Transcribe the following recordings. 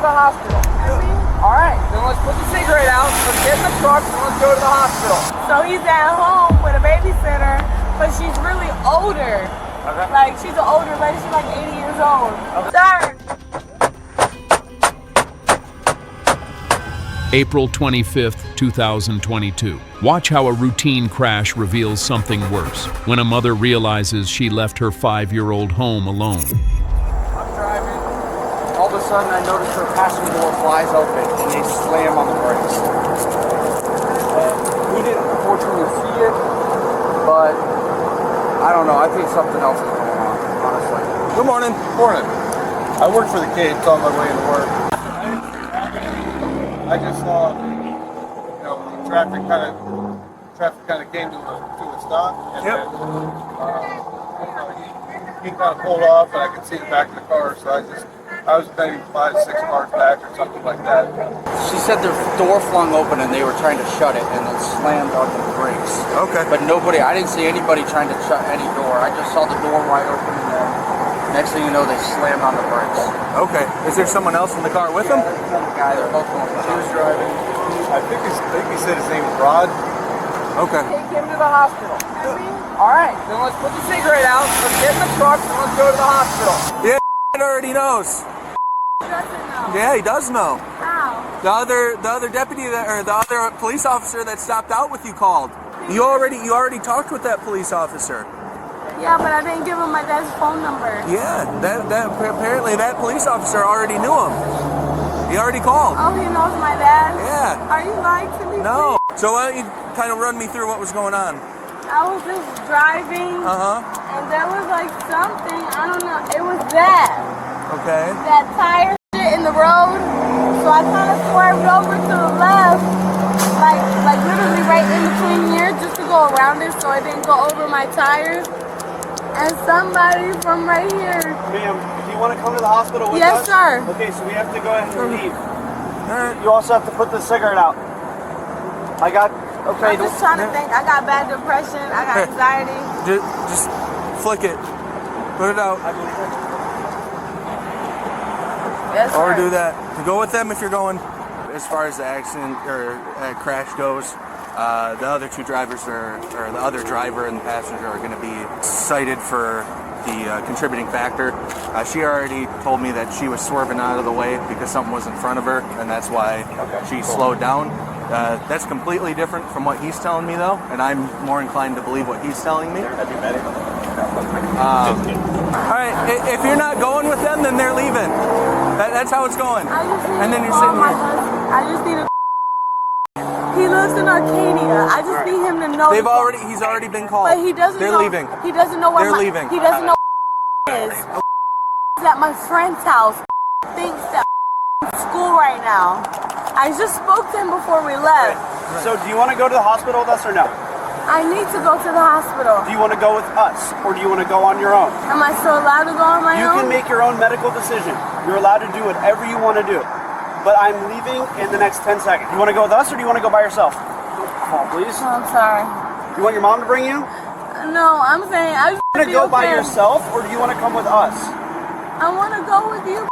the hospital. All right, then let's put the cigarette out. Let's get in the truck and let's go to the hospital. So he's at home with a babysitter, but she's really older. Okay. Like, she's an older lady. She's like 80 years old. Okay. Sir. April 25th, 2022. Watch how a routine crash reveals something worse when a mother realizes she left her 5-year-old home alone. I'm driving. All of a sudden, I notice her passenger door flies open and they slam on the brakes. We didn't unfortunately see it, but I don't know. I think something else is going on, honestly. Good morning. Morning. I work for the Cape, on my way to work. I just saw, the traffic kind of came to a stop, and then he kind of pulled off, and I could see the back of the car. So I was maybe 5-6 cars back or something like that. She said their door flung open and they were trying to shut it, and it slammed on the brakes. Okay. But I didn't see anybody trying to shut any door. I just saw the door wide open, and then next thing you know, they slammed on the brakes. Okay. Is there someone else in the car with him? There's another guy. They're both going. He was driving. I think he said his name was Rod. Okay. Take him to the hospital. All right, then let's put the cigarette out. Let's get in the truck and let's go to the hospital. Yeah, he already knows. He doesn't know. Yeah, he does know. How? The other deputy or the other police officer that stopped out with you called. You already talked with that police officer. Yeah, but I didn't give him my dad's phone number. Yeah, that apparently that police officer already knew him. He already called. Oh, he knows my dad? Yeah. Are you lying to me? No. So why don't you kind of run me through what was going on? I was just driving, and there was like something, I don't know, it was that tire shit in the road, so I kind of swerved over to the left, like literally right in between here, just to go around it so it didn't go over my tires, and somebody from right here. Ma'am, do you want to come to the hospital with Yes, us? sir. Okay, so we have to go ahead and leave. All right. You also have to put the cigarette out. I'm just trying to think. I got bad depression. I got anxiety. Just flick it. Put it out. Yes, sir. Or do that. Go with them if you're going. As far as the accident or crash goes, the other two drivers or the other driver and the passenger are going to be cited for the contributing factor. She already told me that she was swerving out of the way because something was in front of her, and that's why she slowed down. That's completely different from what he's telling me, though, and I'm more inclined to believe what he's telling me. All right, if you're not going with them, then they're leaving. That's how it's going. And then you're sitting here. I just need a. He lives in Arcadia. I just need him to know. He's already been called. But he doesn't know. They're leaving. He doesn't know where They're leaving. He doesn't know is. He's at my friend's house. Thinks that school right now. I just spoke to him before we left. So do you want to go to the hospital with us or no? I need to go to the hospital. Do you want to go with us or do you want to go on your own? Am I still allowed to go on my own? You can make your own medical decision. You're allowed to do whatever you want to do. But I'm leaving in the next 10 seconds. You want to go with us or do you want to go by yourself? Come on, please. Oh, I'm sorry. You want your mom to bring you? No, I'm saying I just Want to go by yourself or do you want to come with us? I want to go with you.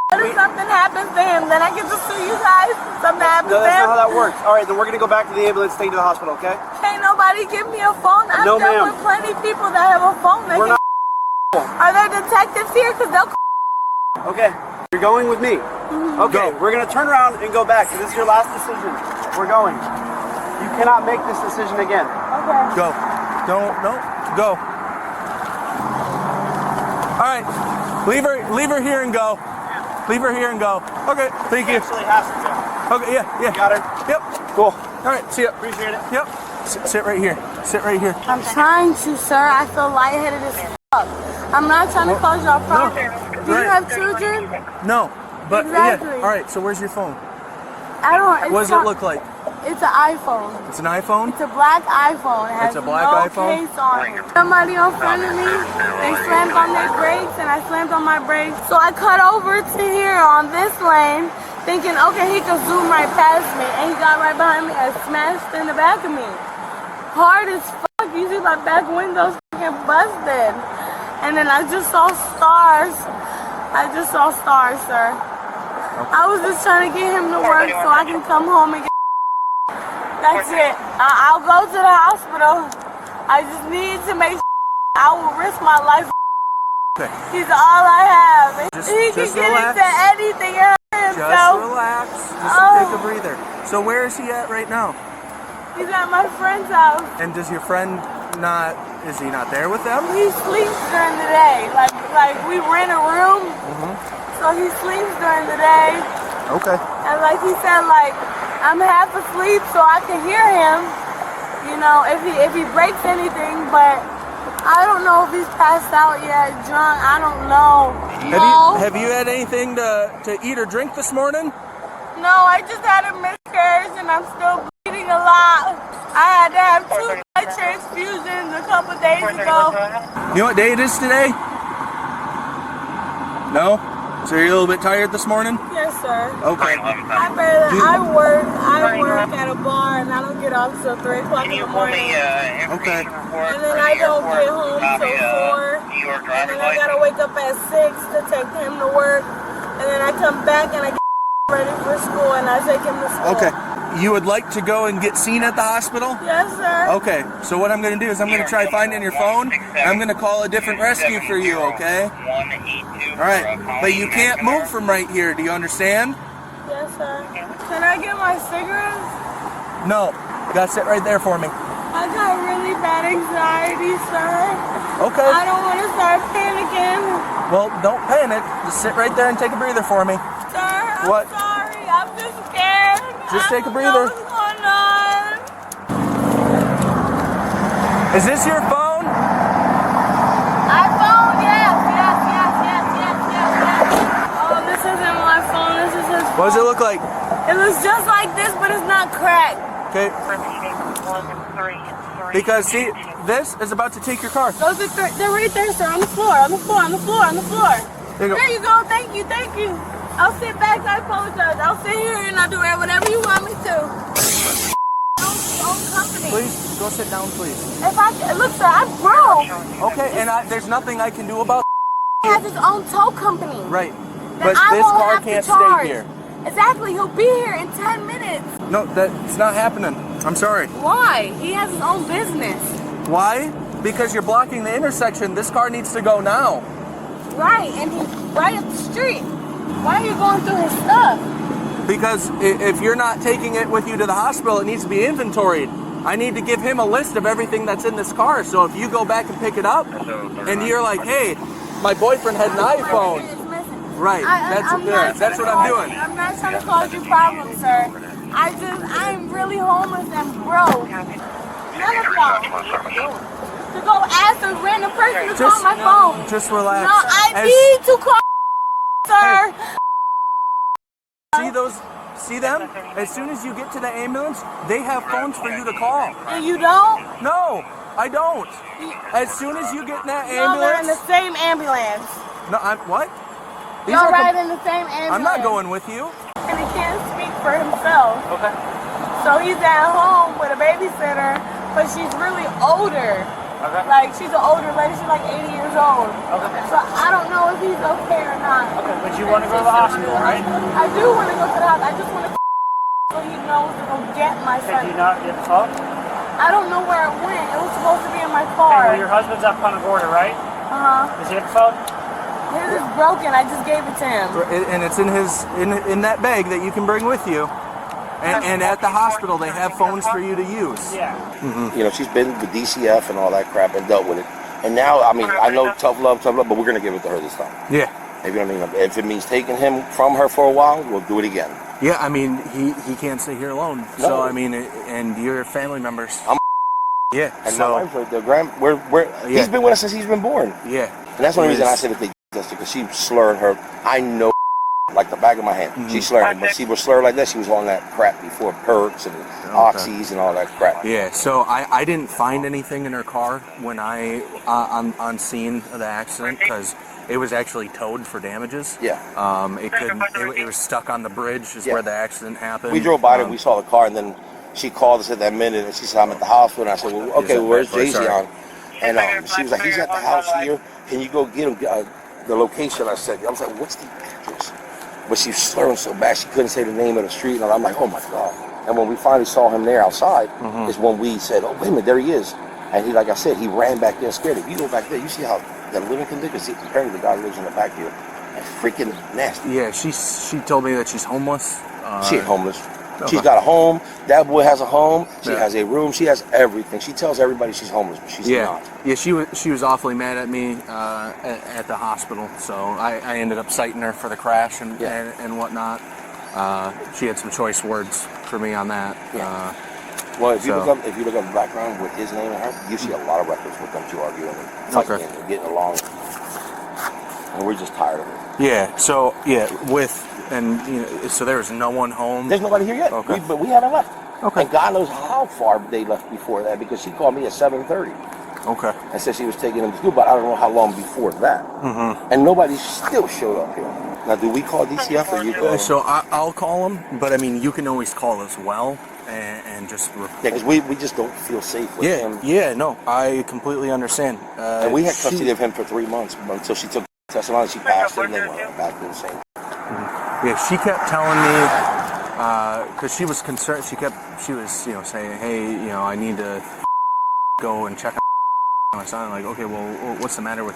What if something happens to him? Then I get to sue you guys. Something happens No, to that's him. not how that works. All right, then we're going to go back to the ambulance, take you to the hospital, okay? Can't nobody give me a phone. I've No, dealt ma'am. with plenty of people that have a phone. We're not. Are there detectives here? Because they'll. Okay, you're going with me. Okay, we're going to turn around and go back. This is your last decision. We're going. You cannot make this decision again. Okay. Go. Go. All right. Leave her here and go. Leave her here and go. Okay, thank you. Actually has to. Okay, yeah. You got her? Yep. Cool. All right, see ya. Appreciate it. Yep. Sit right here. Sit right here. I'm trying to, sir. I feel lightheaded as fuck. I'm not trying to cause y'all problems. Do you have children? No, but Exactly. yeah. All right, so where's your phone? I don't. What does it look like? It's an iPhone. It's an iPhone? It's a black iPhone. It has It's a black no iPhone? case on it. Somebody in front of me, they slammed on their brakes and I slammed on my brakes. So I cut over to here on this lane, thinking, okay, he could zoom right past me. And he got right behind me and smashed in the back of me. Hard as fuck. You see my back window's fucking busted. And then I just saw stars. I just saw stars, sir. I was just trying to get him to work so I can come home and get. That's it. I'll go to the hospital. I just need to make sure I will risk my life. Okay. He's all I have. He can Just get relax. into anything else Just himself. relax. Just take a breather. So where is he at right now? He's at my friend's house. And does your friend is he not there with them? He sleeps during the day. Like we rent a room, so he sleeps during the day. Okay. And like he said, like I'm half asleep so I can hear him. You know, if he breaks anything, but I don't know if he's passed out yet, drunk. I don't know. Have you had anything to eat or drink this morning? No, I just had a miscarriage and I'm still bleeding a lot. I had to have 2 blood transfusions a couple days ago. You know what day it is today? No? So you're a little bit tired this morning? Yes, sir. Okay. I work at a bar and I don't get off till 3 o'clock in the morning. Okay. And then I don't get home till 4. And then I gotta wake up at 6 to take him to work. And then I come back and I get ready for school and I take him to school. Okay. You would like to go and get seen at the hospital? Yes, sir. Okay. So what I'm going to do is I'm going to try finding your phone. And I'm going to call a different rescue for you, okay? All right. But you can't move from right here. Do you understand? Yes, sir. Can I get my cigarettes? No. You got to sit right there for me. I got really bad anxiety, sir. Okay. I don't want to start panicking. Well, don't panic. Just sit right there and take a breather for me. Sir, I'm What? sorry. I'm just scared. Just take a I don't breather. know what's going on. Is this your phone? iPhone? Yes. Oh, this isn't my phone. This is his phone. What does it look like? It looks just like this, but it's not cracked. Okay. Because see, this is about to take your car. Those are they're right there, sir. On the floor. On the floor. There you go. There you go. Thank you. I'll sit back. I apologize. I'll sit here and I'll do whatever you want me to. Own company. Please go sit down, please. If I look, sir, I'm broke. Okay, and there's nothing I can do about. He has his own tow company. Right. That But I this won't car have to can't charge. stay here. Exactly. He'll be here in 10 minutes. No, that's not happening. I'm sorry. Why? He has his own business. Why? Because you're blocking the intersection. This car needs to go now. Right, and he's right up the street. Why are you going through his stuff? Because if you're not taking it with you to the hospital, it needs to be inventoried. I need to give him a list of everything that's in this car. So if you go back and pick it up, and you're like, hey, my boyfriend had an iPhone. It's missing. Right, that's what I'm doing. I'm not trying to cause you problems, sir. I'm really homeless and broke. None of y'all. To go ask a random person to call my phone. Just relax. No, I need to call, sir. See them? As soon as you get to the ambulance, they have phones for you to call. And you don't? No, I don't. As soon as you get in that No, they're in ambulance. the same ambulance. No, what? Y'all ride in the same ambulance. I'm not going with you. And he can't speak for himself. Okay. So he's at home with a babysitter, but she's really older. Okay. Like, she's an older lady. She's like 80 years old. Okay. So I don't know if he's okay or not. Okay, but you want to go to the hospital, right? I do want to go to the hospital. I just want to so he knows to go get my son. Did you not get the phone? I don't know where it went. It was supposed to be in my Hey, car. well, your husband's up on the border, right? Uh-huh. Does he have the phone? His is broken. I just gave it to him. And it's in that bag that you can bring with you. And at the hospital, they have phones for you to use. Yeah. You know, she's been with DCF and all that crap and dealt with it. And now, I mean, I know tough love, but we're going to give it to her this time. Yeah. If you know what I mean? If it means taking him from her for a while, we'll do it again. Yeah, I mean, he can't stay here alone. No. So, I mean, and your family members. Yeah. And so, my wife, he's been with us since he's been born. yeah. And that's one reason I said that they just because she slurred her. I know like the back of my hand. She slurred, but she was slurred like that. She was on that crap before, perks and oxys and all that crap. Yeah, so I didn't find anything in her car when I on scene of the accident because it was actually towed for damages. Yeah. It was stuck on the bridge is where the accident happened. We drove by it, we saw the car, and then she called us at that minute, and she said, I'm at the hospital. And I said, well, okay, where's Jay-Z on? And she was like, he's at the house here. Can you go get him the location? I said, I was like, what's the address? but she was slurring so bad she couldn't say the name of the street. And I'm like, oh my God. And when we finally saw him there outside, is when we said, oh, wait a minute, there he is. And he, like I said, he ran back there scared. If you go back there, you see how the living conditions, apparently the guy lives in the back here. That's freaking nasty. Yeah, she told me that she's homeless. She ain't homeless. Okay. She's got a home. That boy has a home. She has a room. She has everything. She tells everybody she's homeless, but she's not. Yeah, she was awfully mad at me at the hospital. So I ended up citing her for the crash and whatnot. She had some choice words for me on that. Yeah. Well, if you look up the background with his name and her, you see a lot of records with them two arguing and fighting and getting along. And we're just tired of it. Yeah. So so there was no one home. There's nobody here yet. Okay. But we haven't left. Okay. And God knows how far they left before that, because she called me at 7:30. Okay. And said she was taking him to school, but I don't know how long before that. And nobody still showed up here. Now, do we call DCF or you call? So I'll call them, but I mean, you can always call as well and just report. Yeah, because we just don't feel safe with him. Yeah, no, I completely understand. And we had custody of him for 3 months until she took testimony. She passed it, and then went back to the same. Yeah, she kept telling me, because she was concerned. She was saying, hey, I need to go and check on my son. I'm like, okay, well, what's the matter with?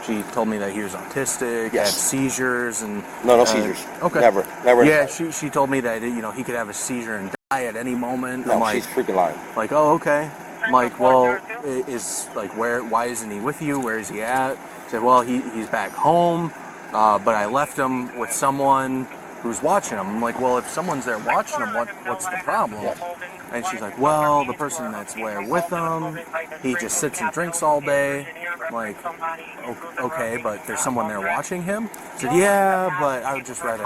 She told me that he was autistic, had seizures, and no seizures. Okay, never. Yeah, she told me that he could have a seizure and die at any moment. No, I'm like, she's freaking lying. Like, oh, okay. I'm like, well, why isn't he with you? Where is he at? She said, well, he's back home, but I left him with someone who's watching him. I'm like, well, if someone's there watching him, what's the problem? And she's like, well, the person that's there with him, he just sits and drinks all day. I'm like, okay, but there's someone there watching him? I said, yeah, but I would just rather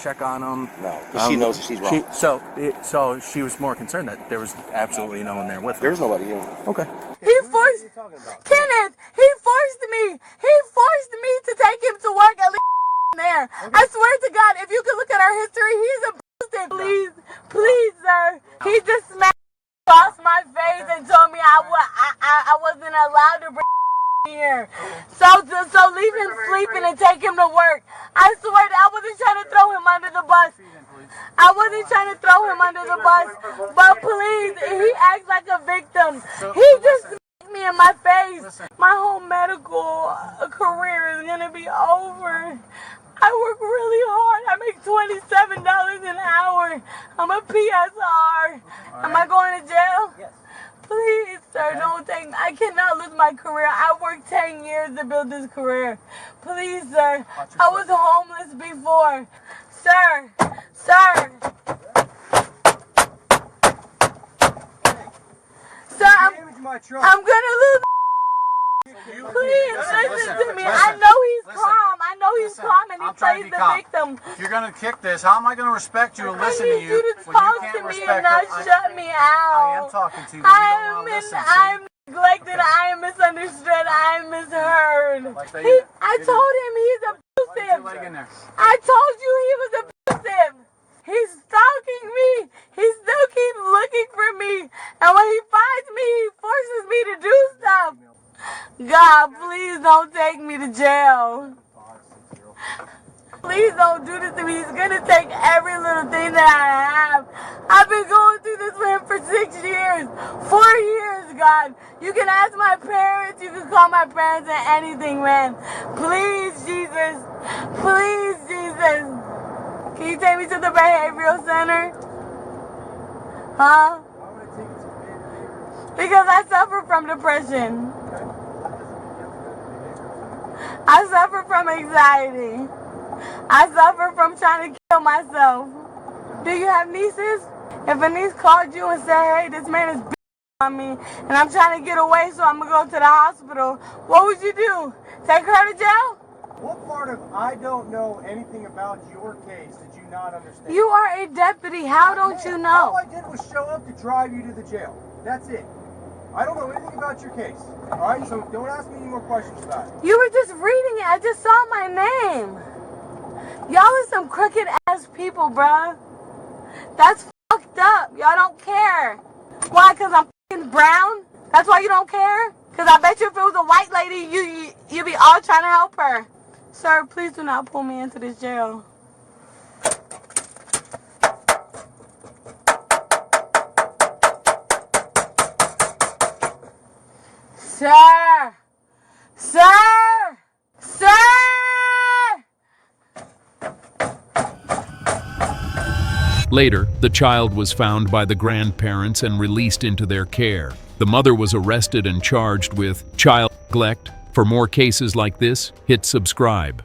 check on him. No, because she knows that she's wrong. So she was more concerned that there was absolutely no one there with her. There's nobody here. Okay. He forced Kenneth. He forced me. He forced me to take him to work at least there. Okay. I swear to God, if you could look at our history, he's a please, sir. He just smacked across my face and told me I wasn't allowed to bring here. So leave him sleeping and take him to work. I swear that I wasn't trying to throw him under the bus. I wasn't trying to throw him under the bus. But please, he acts like a victim. He just smacked me in my face. My whole medical career is gonna be over. I work really hard. I make $27 an hour. I'm a PSR. Am I going to jail? Yes. Please, sir, don't take me. I cannot lose my career. I worked 10 years to build this career. Please, sir. I was homeless before. Sir. Sir, I'm going to lose. Please listen to me. I know he's calm. I know he's calm and he plays the victim. If you're going to kick this, how am I going to respect you and listen to you when you can't respect me and not shut me out? I am talking to you, but you don't want to listen. I'm neglected. I am misunderstood. I am misheard. I told him he's abusive. I told you he was abusive. He's stalking me. He still keeps looking for me. And when he finds me, he forces me to do stuff. God, please don't take me to jail. Please don't do this to me. He's gonna take every little thing that I have. I've been going through this with him for 6 years. 4 years, God. You can ask my parents. You can call my parents and anything, man. Please, Jesus. Please, Jesus. Can you take me to the behavioral center? Huh? Because I suffer from depression. I suffer from anxiety. I suffer from trying to kill myself. Do you have nieces? If a niece called you and said, hey, this man is on me and I'm trying to get away, so I'm going to go to the hospital, what would you do? Take her to jail? What part of I don't know anything about your case did you not understand? You are a deputy. How don't you know? All I did was show up to drive you to the jail. That's it. I don't know anything about your case. All right, so don't ask me any more questions about it. You were just reading it. I just saw my name. Y'all are some crooked ass people, bruh. That's fucked up. Y'all don't care. Why? Because I'm fucking brown? That's why you don't care? Because I bet you if it was a white lady, you'd be all trying to help her. Sir, please do not pull me into this jail. Sir! Sir! Sir! Later, the child was found by the grandparents and released into their care. The mother was arrested and charged with child neglect. For more cases like this, hit subscribe.